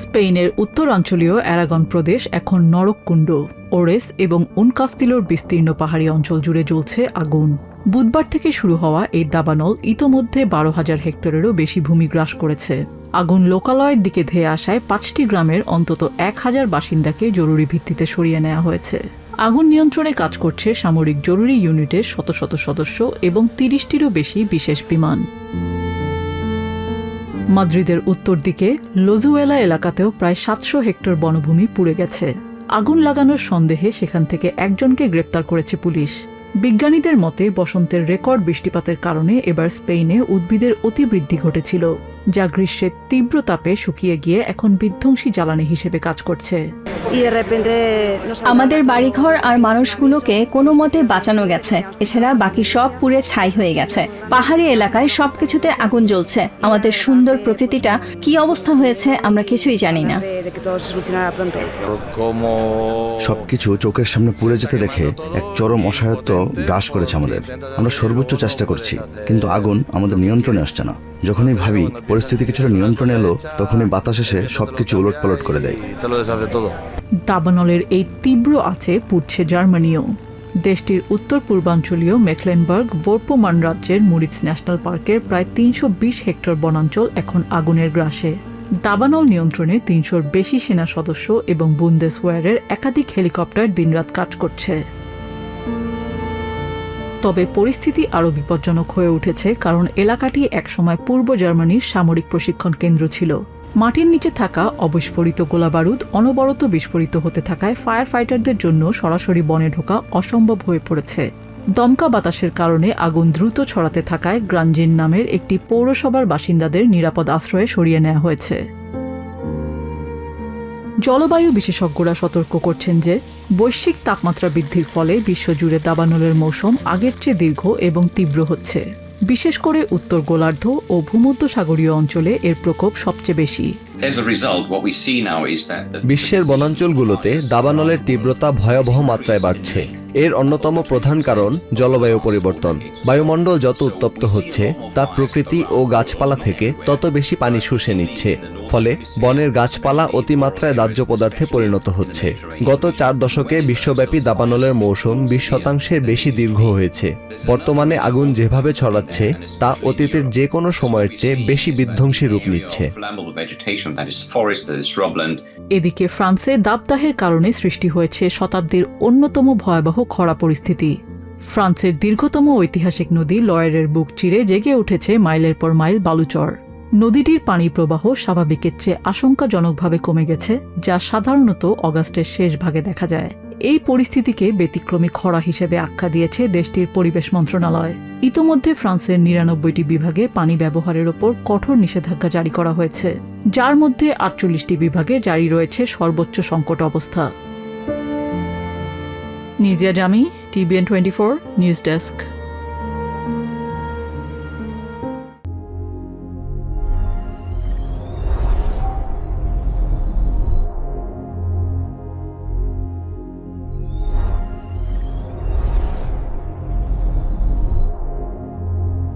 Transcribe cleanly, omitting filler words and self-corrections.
স্পেনের উত্তরাঞ্চলীয় অ্যারাগন প্রদেশ এখন নরককুণ্ড। ওরেস এবং উনকাস্তিলোর বিস্তীর্ণ পাহাড়ি অঞ্চল জুড়ে জ্বলছে আগুন। বুধবার থেকে শুরু হওয়া এই দাবানল ইতোমধ্যে 12,000 হেক্টরেরও বেশি ভূমি গ্রাস করেছে। আগুন লোকালয়ের দিকে ধেয়ে আসায় 5টি গ্রামের অন্তত 1,000 বাসিন্দাকে জরুরি ভিত্তিতে সরিয়ে নেওয়া হয়েছে। আগুন নিয়ন্ত্রণে কাজ করছে সামরিক জরুরি ইউনিটের শত শত সদস্য এবং 30টিরও বেশি বিশেষ বিমান। মাদ্রিদের উত্তর দিকে লোজুয়েলা এলাকাতেও প্রায় 700 হেক্টর বনভূমি পুড়ে গেছে। আগুন লাগানোর সন্দেহে সেখান থেকে একজনকে গ্রেপ্তার করেছে পুলিশ। বিজ্ঞানীদের মতে বসন্তের রেকর্ড বৃষ্টিপাতের কারণে এবার স্পেনে উদ্ভিদের অতিবৃদ্ধি ঘটেছিল, যা গ্রীষ্মের তীব্র তাপে শুকিয়ে গিয়ে এখন বিধ্বংসী জ্বালানি হিসেবে কাজ করছে। আমাদের বাড়িঘর আর মানুষগুলোকে কোনো মতে বাঁচানো গেছে, এছাড়া বাকি সব পুড়ে ছাই হয়ে গেছে। পাহাড়ি এলাকায় সবকিছুতে আগুন জ্বলছে। আমাদের সুন্দর প্রকৃতিটা কি অবস্থা হয়েছে আমরা কিছুই জানি না। সবকিছু চোখের সামনে পুড়ে যেতে দেখে এক চরম অসহায়ত্ব গ্রাস করেছে আমাদের। আমরা সর্বোচ্চ চেষ্টা করছি, কিন্তু আগুন আমাদের নিয়ন্ত্রণে আসছে না। যখনই ভাবি পরিস্থিতি কিছুটা নিয়ন্ত্রণে এলো, তখনই বাতাস এসে সবকিছু উলটপালট করে দেয়। দাবানলের এই তীব্র আঁচে পুড়ছে জার্মানিও। দেশটির উত্তর পূর্বাঞ্চলীয় মেকলেনবার্গ বোরপোমান রাজ্যের মুরিৎজ ন্যাশনাল পার্কের প্রায় 320 হেক্টর বনাঞ্চল এখন আগুনের গ্রাসে। দাবানল নিয়ন্ত্রণে 300-র বেশি সেনা সদস্য এবং বুন্দেসওয়্যারের একাধিক হেলিকপ্টার দিনরাত কাজ করছে। তবে পরিস্থিতি আরও বিপজ্জনক হয়ে উঠেছে, কারণ এলাকাটি একসময় পূর্ব জার্মানির সামরিক প্রশিক্ষণ কেন্দ্র ছিল। মাটির নিচে থাকা অবিস্ফোরিত গোলাবারুদ অনবরত বিস্ফোরিত হতে থাকায় ফায়ার ফাইটারদের জন্য সরাসরি বনে ঢোকা অসম্ভব হয়ে পড়েছে। দমকা বাতাসের কারণে আগুন দ্রুত ছড়াতে থাকায় গ্রানজিন নামের একটি পৌরসভার বাসিন্দাদের নিরাপদ আশ্রয়ে সরিয়ে নেওয়া হয়েছে। জলবায়ু বিশেষজ্ঞরা সতর্ক করছেন যে বৈশ্বিক তাপমাত্রা বৃদ্ধির ফলে বিশ্বজুড়ে দাবানলের মৌসুম আগের চেয়ে দীর্ঘ এবং তীব্র হচ্ছে। বিশেষ করে উত্তর গোলার্ধ ও ভূমধ্যসাগরীয় অঞ্চলে এর প্রকোপ সবচেয়ে বেশি। বিশ্বের বনাঞ্চলগুলোতে দাবানলের তীব্রতা ভয়াবহ মাত্রায় বাড়ছে। এর অন্যতম প্রধান কারণ জলবায়ু পরিবর্তন। বায়ুমণ্ডল যত উত্তপ্ত হচ্ছে, তা প্রকৃতি ও গাছপালা থেকে তত বেশি পানি শুষে নিচ্ছে। ফলে বনের গাছপালা অতিমাত্রায় দাহ্য পদার্থে পরিণত হচ্ছে। গত 4 দশকে বিশ্বব্যাপী দাবানলের মৌসুম 20% বেশি দীর্ঘ হয়েছে। বর্তমানে আগুন যেভাবে ছড়াচ্ছে, তা অতীতের যে কোনো সময়ের চেয়ে বেশি বিধ্বংসী রূপ নিচ্ছে। এদিকে ফ্রান্সে দাবদাহের কারণে সৃষ্টি হয়েছে শতাব্দীর অন্যতম ভয়াবহ খরা পরিস্থিতি। ফ্রান্সের দীর্ঘতম ঐতিহাসিক নদী লয়েরের বুক চিরে জেগে উঠেছে মাইলের পর মাইল বালুচর। নদীটির পানি প্রবাহ স্বাভাবিকের চেয়ে আশঙ্কাজনকভাবে কমে গেছে, যা সাধারণত অগাস্টের শেষ ভাগে দেখা যায়। এই পরিস্থিতিকে ব্যতিক্রমী খরা হিসেবে আখ্যা দিয়েছে দেশটির পরিবেশ মন্ত্রণালয়। ইতোমধ্যে ফ্রান্সের 99টি বিভাগে পানি ব্যবহারের ওপর কঠোর নিষেধাজ্ঞা জারি করা হয়েছে, যার মধ্যে 48টি বিভাগে জারি রয়েছে সর্বোচ্চ সংকট অবস্থা। নিজিয়া জামি, TBN24 নিউজ ডেস্ক।